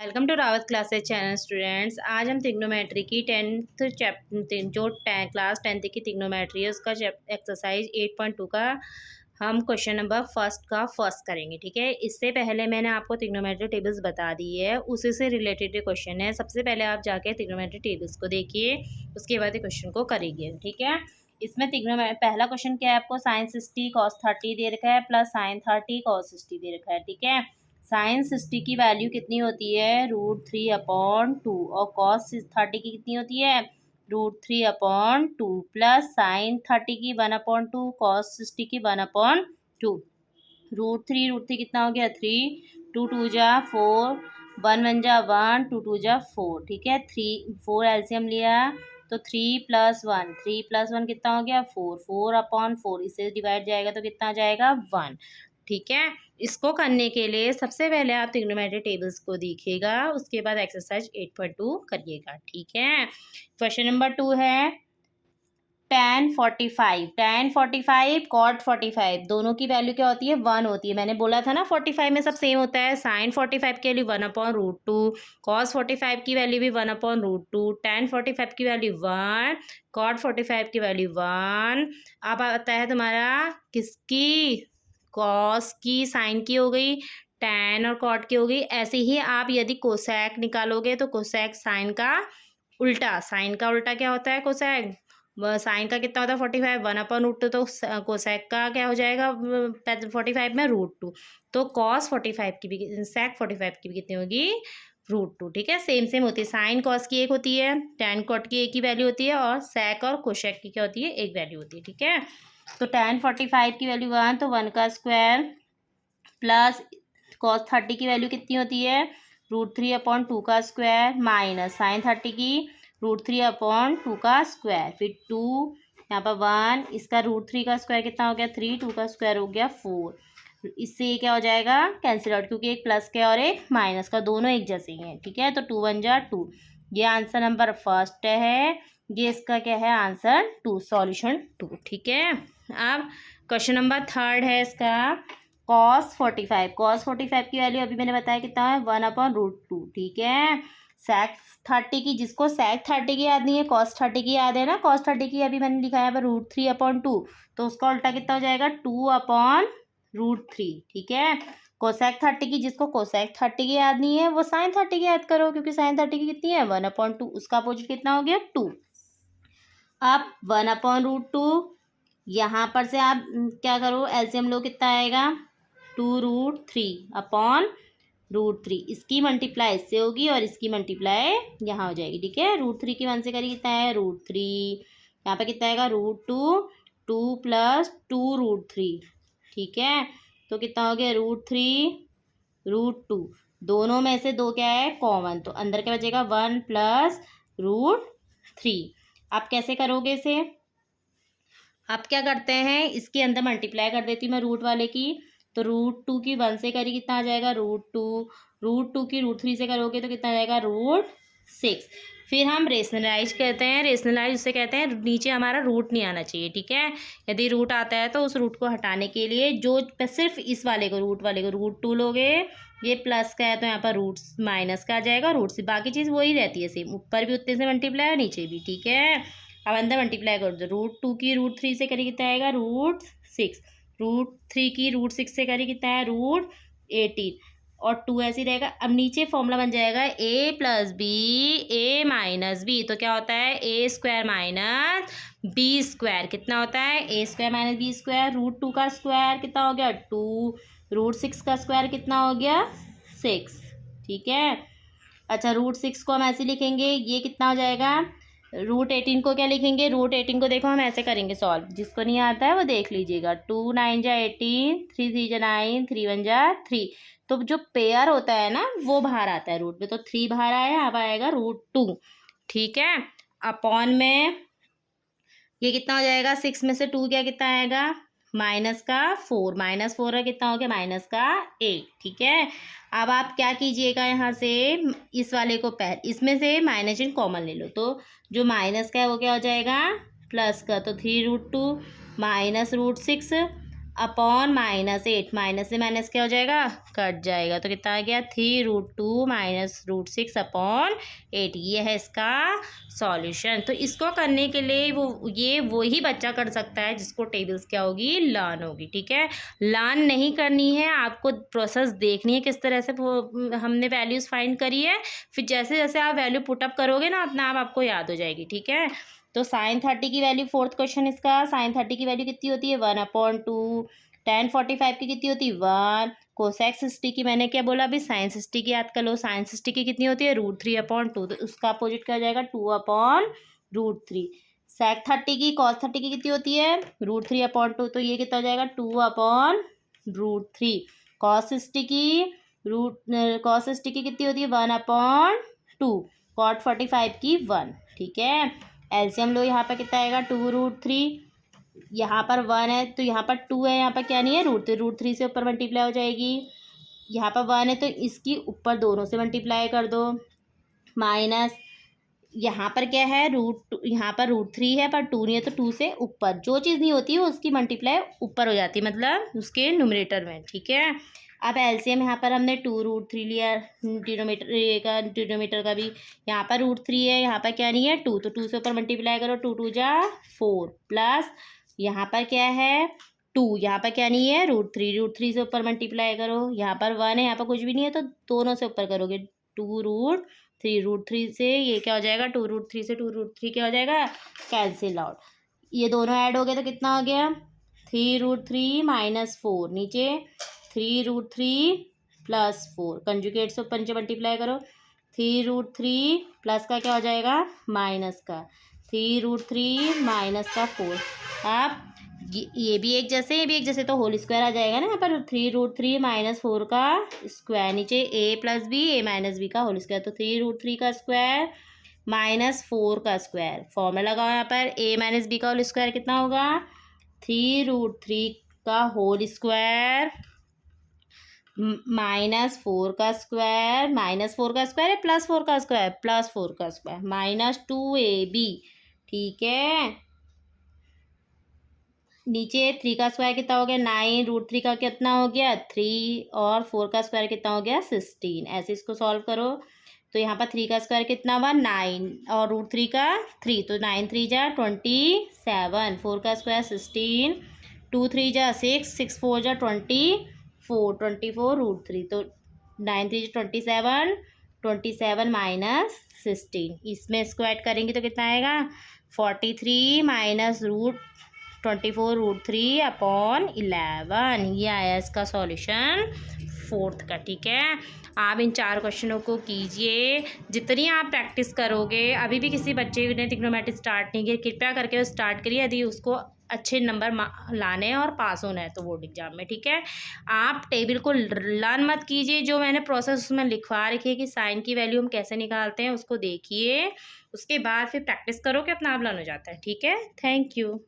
Welcome to Rawat classes channel students. आज हम trigonometry की क्लास 10th की ट्रिग्नोमेट्री है उसका एक्सरसाइज 8.2 का हम क्वेश्चन नंबर फर्स्ट करेंगे। ठीक है, इससे पहले मैंने आपको ट्रिग्नोमेट्री टेबल्स बता दी है, उसी से रिलेटेड क्वेश्चन है। सबसे पहले आप जाके ट्रिग्नोमेट्री टेबल्स को देखिए, उसके बाद क्वेश्चन को करेंगे। ठीक है, इसमें पहला क्वेश्चन क्या है, आपको साइन 60 कॉस 30 दे रखा है प्लस साइन 30 कॉस 60 दे रखा है। ठीक है, साइन 60 की वैल्यू कितनी होती है, √3/2 और कॉस 30 की कितनी होती है, √3/2 प्लस साइन 30 की 1/2 कॉस 60 की 1/2। √3 कितना हो गया 3, 2 2 जा 4, 1 1 जा 1, 2 2 जा 4। ठीक है, 4 एलसीएम लिया तो 3 + 1 कितना हो गया 4, 4/4 इससे डिवाइड जाएगा तो कितना आ जाएगा 1। ठीक है, इसको करने के लिए सबसे पहले आप ट्रिग्नोमेट्री टेबल्स को देखिएगा, उसके बाद एक्सरसाइज 8.2 करिएगा। ठीक है, क्वेश्चन नंबर 2 है tan 45 cot 45 दोनों की वैल्यू क्या होती है 1 होती है। मैंने बोला था ना 45 में सब सेम होता है। साइन 45 के लिए 1/√2, कॉस 45 की वैल्यू भी 1/√2, tan 45 की वैल्यू 1, कॉट 45 की वैल्यू 1। अब आता है तुम्हारा किसकी, कॉस की, साइन की हो गई, टैन और कॉट की हो गई। ऐसे ही आप यदि कोसैक निकालोगे तो कोसैक साइन का उल्टा, साइन का उल्टा क्या होता है कोसैक, साइन का कितना होता है 45, 1/√2 तो कोसैक का क्या हो जाएगा 45 में √2। तो कॉस 45 की भी, सैक 45 की भी कितनी होगी √2। ठीक है, सेम सेम होती है। साइन कॉस की एक होती है, टैन कॉट की एक ही वैल्यू होती है और सैक और कोसैक की क्या होती है एक वैल्यू होती है। ठीक है, तो tan 45 की वैल्यू 1 तो 1 का स्क्वायर प्लस कॉस 30 की वैल्यू कितनी होती है √3/2 का स्क्वायर माइनस साइन 30 की √3/2 का स्क्वायर, फिर 2 यहाँ पर 1, इसका √3 का स्क्वायर कितना हो गया 3, 2 का स्क्वायर हो गया 4। इससे ये क्या हो जाएगा कैंसिल आउट, क्योंकि एक प्लस का और एक माइनस का दोनों एक जैसे ही हैं। ठीक है, तो 2 1 जा 2, ये आंसर नंबर फर्स्ट है। ये इसका क्या है आंसर 2, सॉल्यूशन 2। ठीक है, अब क्वेश्चन नंबर 3 है इसका कॉस 45 की वैल्यू अभी मैंने बताया कितना है 1/√2। ठीक है, सैक 30 की, जिसको सैक 30 की याद नहीं है कॉस 30 की याद है ना, कॉस 30 की अभी मैंने लिखा है √3/2, तो उसका उल्टा कितना हो जाएगा 2/√3। ठीक है, कोसैक 30 की, जिसको कोसैक 30 की याद नहीं है वो साइन 30 की याद करो, क्योंकि साइन 30 की कितनी है 1/2, उसका अपोजिट कितना हो गया 2। अब 1/√2 यहाँ पर से आप क्या करो एलसीएम लो, कितना आएगा 2√3/√3। इसकी मल्टीप्लाई इससे होगी और इसकी मल्टीप्लाई यहाँ हो जाएगी। ठीक है, √3 की 1 से करिए कितना है √3, यहाँ पे कितना आएगा √2, 2 + 2√3। ठीक है, तो कितना हो गया √3 √2, दोनों में से 2 क्या है कॉमन, तो अंदर क्या बचेगा 1 + √3। आप कैसे करोगे इसे, आप क्या करते हैं इसके अंदर मल्टीप्लाई कर देती हूँ मैं रूट वाले की, तो √2 की 1 से करी कितना आ जाएगा √2 की √3 से करोगे तो कितना आ जाएगा √6। फिर हम रेशनलाइज करते हैं, रेशनलाइज उसे कहते हैं नीचे हमारा रूट नहीं आना चाहिए। ठीक है, यदि रूट आता है तो उस रूट को हटाने के लिए जो सिर्फ इस वाले को रूट वाले को √2 लोगे, ये प्लस का है तो यहाँ पर रूट माइनस का आ जाएगा, रूट से बाकी चीज़ वही रहती है सेम, ऊपर भी उतने से मल्टीप्लाई और नीचे भी। ठीक है, अब अंदर मल्टीप्लाई कर दो, √2 की √3 से करी कितना आएगा √6, √3 की √6 से करी कितना है √18 और 2 ऐसे ही रहेगा। अब नीचे फॉर्मूला बन जाएगा a + b a - b, तो क्या होता है a² - b², कितना होता है a² - b², √2 का स्क्वायर कितना हो गया 2, √6 का स्क्वायर कितना हो गया 6। ठीक है, अच्छा √6 को हम ऐसे लिखेंगे, ये कितना हो जाएगा, √18 को क्या लिखेंगे, √18 को देखो हम ऐसे करेंगे सॉल्व, जिसको नहीं आता है वो देख लीजिएगा। 2 9 जा 18, 3 3 जा 9, 3 1 जा 3, तो जो पेयर होता है ना वो बाहर आता है रूट में, तो 3 बाहर आया, अब आएगा √2। ठीक है, अपॉन में ये कितना हो जाएगा 6 में से 2 क्या कितना आएगा -4, -4 का कितना हो गया -8। ठीक है, अब आप क्या कीजिएगा यहाँ से इस वाले को इसमें से -इन कॉमन ले लो, तो जो माइनस का है वो क्या हो जाएगा प्लस का, तो 3√2 - √6 अपॉन -8, माइनस से माइनस क्या हो जाएगा, कट जाएगा, तो कितना आ गया 3√2 माइनस √6 अपॉन 8। ये है इसका सॉल्यूशन। तो इसको करने के लिए वही बच्चा कर सकता है जिसको टेबल्स क्या होगी, लर्न होगी। ठीक है, लर्न नहीं करनी है, आपको प्रोसेस देखनी है किस तरह से हमने वैल्यूज़ फाइंड करी है, फिर जैसे जैसे आप वैल्यू पुटअप करोगे ना अपना आप आपको याद हो जाएगी। ठीक है, तो sin30 की वैल्यू, फोर्थ क्वेश्चन इसका, sin30 की वैल्यू कितनी होती है 1/2, tan45 की कितनी होती है 1, कोसेक 60 की मैंने क्या बोला अभी, sin 60 की याद कर लो, sin 60 की कितनी होती है √3/2, तो उसका अपोजिट क्या हो जाएगा 2/√3। sec 30 की cos 30 की कितनी होती है √3/2, तो ये कितना हो जाएगा 2/√3। cos 60 की कितनी होती है 1/2, cot 45 की 1। ठीक है, एलसीएम लो, यहाँ पर कितना आएगा 2√3, यहाँ पर 1 है तो यहाँ पर 2 है, यहाँ पर क्या नहीं है √3 से ऊपर मल्टीप्लाई हो जाएगी, यहाँ पर 1 है तो इसकी ऊपर दोनों से मल्टीप्लाई कर दो, माइनस यहाँ पर क्या है यहाँ पर √3 है पर 2 नहीं है तो 2 से ऊपर, जो चीज़ नहीं होती है उसकी मल्टीप्लाई ऊपर हो जाती है, मतलब उसके न्यूमरेटर में। ठीक है, अब एलसीएम यहाँ पर हमने 2√3 लिया, डिनोमीटर का भी, यहाँ पर √3 है, यहाँ पर क्या नहीं है 2, तो 2 से ऊपर मल्टीप्लाई करो, 2 2 जा 4, प्लस यहाँ पर क्या है 2, यहाँ पर क्या नहीं है √3 से ऊपर मल्टीप्लाई करो, यहाँ पर 1 है, यहाँ पर कुछ भी नहीं है तो दोनों से ऊपर करोगे, 2√3 से ये क्या हो जाएगा 2√3 से 2√3 क्या हो जाएगा कैंसिल आउट, ये दोनों ऐड हो गए तो कितना हो गया 3√3 - 4, नीचे 3√3 + 4, कंजुगेट से ऊपर नीचे मल्टीप्लाई करो, 3√3 प्लस का क्या हो जाएगा माइनस का, 3√3 माइनस का 4। अब ये भी एक जैसे, ये भी एक जैसे, तो होल स्क्वायर आ जाएगा ना यहाँ पर, 3√3 - 4 का स्क्वायर, नीचे a + b a - b का होल स्क्वायर, तो 3√3 का स्क्वायर -4 का स्क्वायर, फॉर्मूला लगाओ यहाँ पर, a - b का होल स्क्वायर कितना होगा 3√3 का होल स्क्वायर -4 का स्क्वायर, -4 का स्क्वायर है +4 का स्क्वायर, +4 का स्क्वायर, -2ab। ठीक है, नीचे 3 का स्क्वायर कितना हो गया 9, √3 का कितना हो गया 3, और 4 का स्क्वायर कितना हो गया 16। ऐसे इसको सॉल्व करो, तो यहाँ पर 3 का स्क्वायर कितना हुआ 9, और √3 का 3, तो 9 3 जा 27, 4 का स्क्वायर 16, 2 3 जा 6, 6 4 जा 24, 24 √3, तो 9 3 जा 27, 27 माइनस 16, इसमें स्क्वायर करेंगे तो कितना आएगा 43 माइनस √24√3/11। ये आया इसका सॉल्यूशन फोर्थ का। ठीक है, आप इन 4 क्वेश्चनों को कीजिए, जितनी आप प्रैक्टिस करोगे, अभी भी किसी बच्चे ने ट्रिग्नोमेट्री स्टार्ट नहीं किया कृपया करके वो स्टार्ट करिए, यदि उसको अच्छे नंबर लाने हैं और पास होना है तो बोर्ड एग्जाम में। ठीक है, आप टेबल को लर्न मत कीजिए, जो मैंने प्रोसेस उसमें लिखवा रखी है कि साइन की वैल्यू हम कैसे निकालते हैं उसको देखिए, उसके बाद फिर प्रैक्टिस करो कि अपना आप लर्न हो जाता है। ठीक है, थैंक यू।